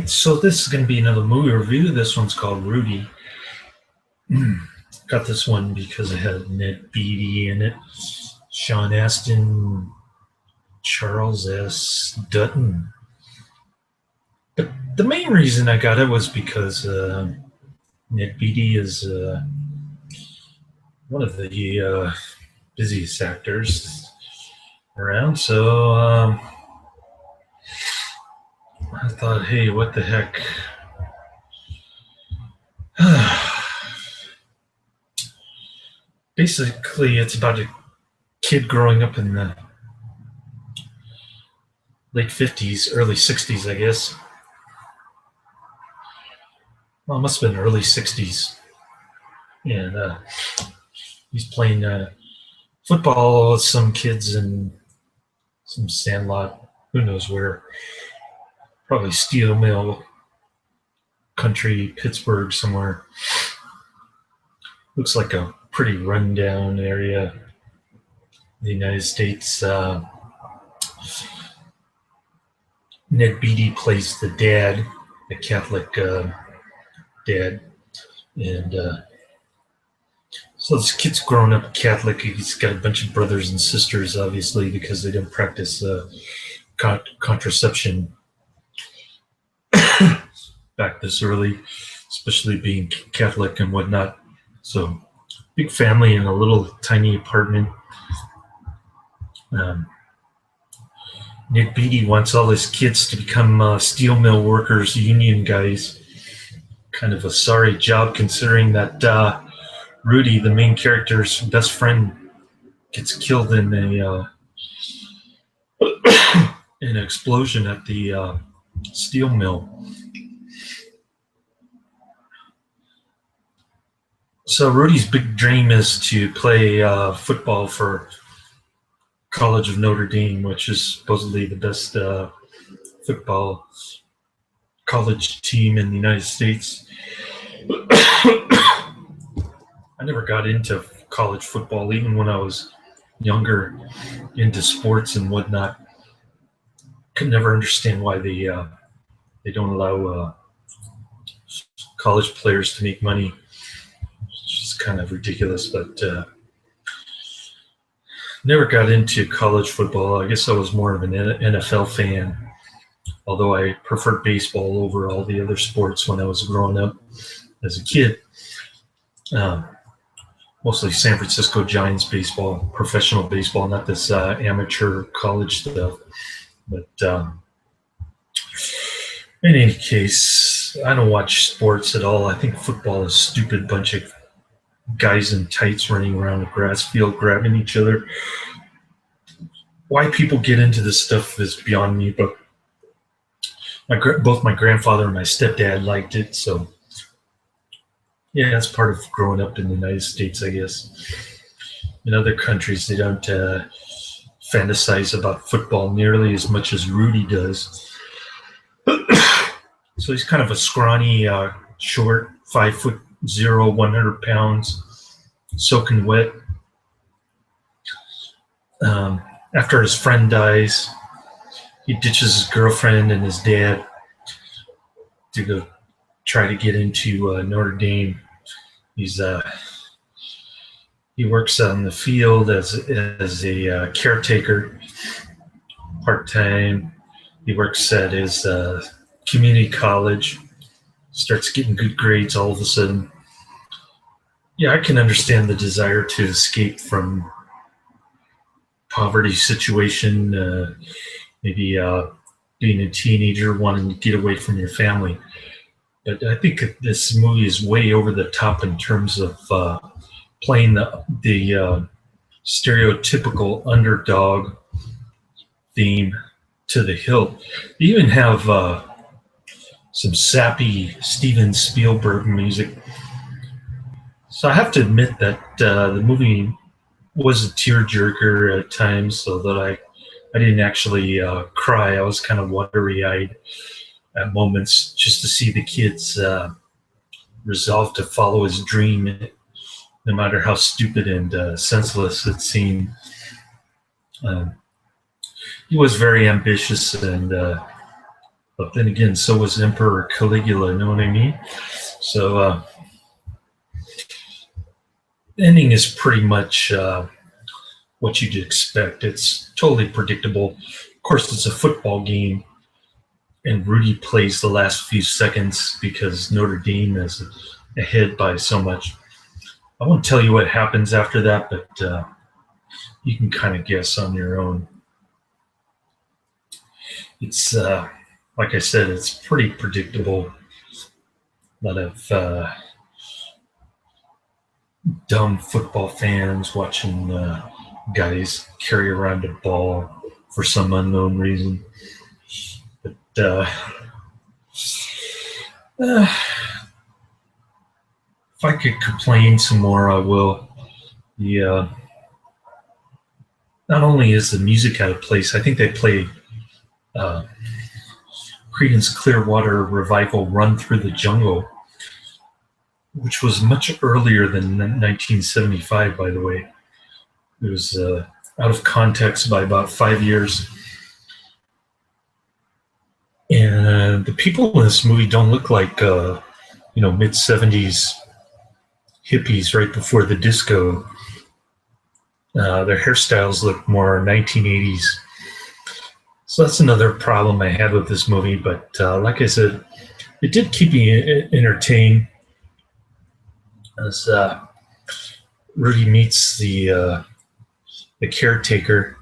So this is going to be another movie review. This one's called Rudy. Got this one because it had Ned Beatty in it, Sean Astin, Charles S. Dutton. But the main reason I got it was because Ned Beatty is one of the busiest actors around. So I thought, hey, what the heck? Basically, it's about a kid growing up in the late 50s, early 60s, I guess. Well, it must have been early 60s. And he's playing football with some kids in some sandlot, who knows where. Probably Steel Mill country, Pittsburgh, somewhere. Looks like a pretty rundown area in the United States. Ned Beatty plays the dad, a Catholic dad. And so this kid's grown up Catholic. He's got a bunch of brothers and sisters, obviously, because they don't practice contraception back this early, especially being Catholic and whatnot. So, big family in a little tiny apartment. Nick Beatty wants all his kids to become steel mill workers, union guys. Kind of a sorry job considering that Rudy, the main character's best friend, gets killed in an explosion at the steel mill. So Rudy's big dream is to play football for College of Notre Dame, which is supposedly the best football college team in the United States. I never got into college football, even when I was younger, into sports and whatnot. Could never understand why they don't allow college players to make money. It's just kind of ridiculous, but never got into college football. I guess I was more of an NFL fan, although I preferred baseball over all the other sports when I was growing up as a kid. Mostly San Francisco Giants baseball, professional baseball, not this amateur college stuff. But in any case, I don't watch sports at all. I think football is a stupid bunch of guys in tights running around a grass field grabbing each other. Why people get into this stuff is beyond me, but both my grandfather and my stepdad liked it, so yeah, that's part of growing up in the United States, I guess. In other countries, they don't fantasize about football nearly as much as Rudy does. So he's kind of a scrawny, short, 5'0", 100 pounds, soaking wet. After his friend dies, he ditches his girlfriend and his dad to go try to get into Notre Dame. He works on the field as a caretaker, part time. He works at his community college. Starts getting good grades all of a sudden. Yeah, I can understand the desire to escape from poverty situation. Maybe being a teenager, wanting to get away from your family. But I think this movie is way over the top in terms of playing the stereotypical underdog theme to the hilt. You even have some sappy Steven Spielberg music. So I have to admit that the movie was a tearjerker at times, so that I didn't actually cry. I was kind of watery-eyed at moments just to see the kids resolve to follow his dream, no matter how stupid and senseless it seemed. He was very ambitious, and But then again, so was Emperor Caligula. Know what I mean? So the ending is pretty much what you'd expect. It's totally predictable. Of course, it's a football game, and Rudy plays the last few seconds because Notre Dame is ahead by so much. I won't tell you what happens after that, but you can kind of guess on your own. It's like I said, it's pretty predictable. A lot of dumb football fans watching guys carry around a ball for some unknown reason. But if I could complain some more, I will. The not only is the music out of place, I think they play Creedence Clearwater Revival "Run Through the Jungle," which was much earlier than 1975, by the way. It was out of context by about 5 years. And the people in this movie don't look like, mid-70s hippies right before the disco. Their hairstyles look more 1980s. So that's another problem I had with this movie. But like I said, it did keep me entertained as Rudy meets the caretaker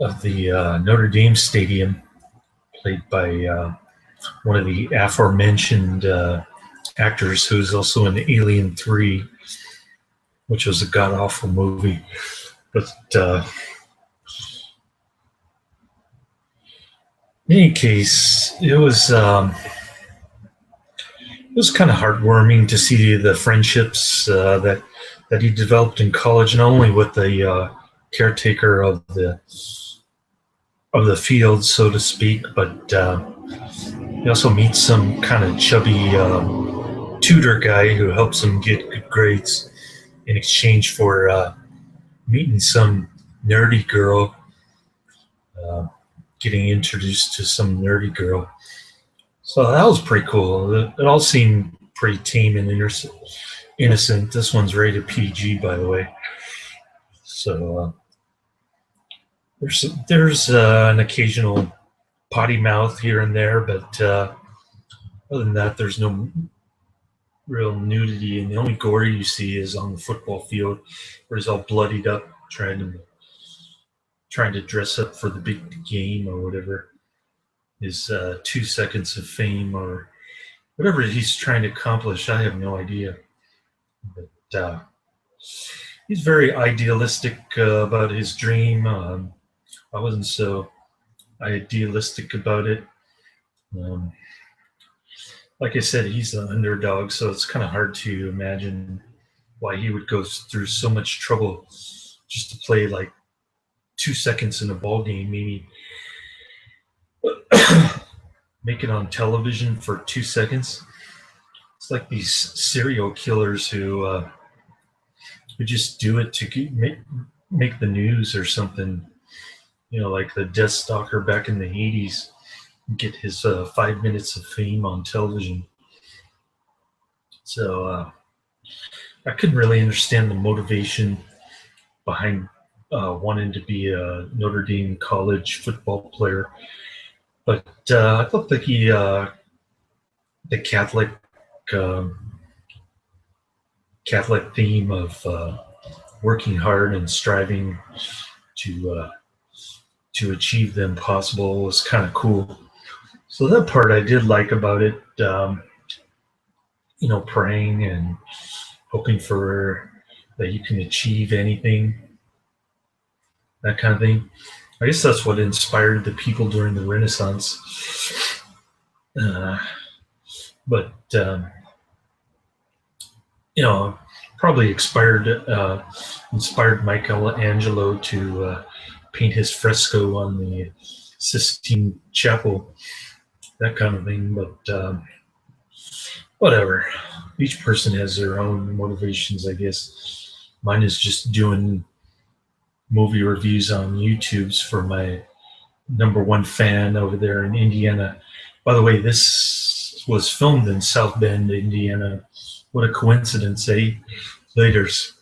of the Notre Dame Stadium, played by one of the aforementioned actors who's also in Alien 3, which was a god-awful movie. But in any case, it was kind of heartwarming to see the friendships that he developed in college, not only with the caretaker of the field, so to speak, but he also meets some kind of chubby tutor guy who helps him get good grades in exchange for meeting some nerdy girl, getting introduced to some nerdy girl. So that was pretty cool. It all seemed pretty tame and innocent. This one's rated PG, by the way. So there's an occasional potty mouth here and there, but other than that, there's no real nudity, and the only gore you see is on the football field, where he's all bloodied up, trying to dress up for the big game or whatever. His 2 seconds of fame or whatever he's trying to accomplish. I have no idea. But he's very idealistic about his dream. I wasn't so idealistic about it. Like I said, he's an underdog, so it's kind of hard to imagine why he would go through so much trouble just to play like 2 seconds in a ball game, maybe make it on television for 2 seconds. It's like these serial killers who just do it to make the news or something. Like the Death Stalker back in the 80s, get his 5 minutes of fame on television. So I couldn't really understand the motivation behind wanting to be a Notre Dame college football player. But I thought that the Catholic theme of working hard and striving to achieve the impossible was kind of cool. So that part I did like about it. Praying and hoping for that you can achieve anything, that kind of thing. I guess that's what inspired the people during the Renaissance. But probably inspired Michelangelo to paint his fresco on the Sistine Chapel, that kind of thing. But whatever. Each person has their own motivations, I guess. Mine is just doing movie reviews on YouTube's for my number one fan over there in Indiana, By the way, this was filmed in South Bend, Indiana. What a coincidence, eh? Laters.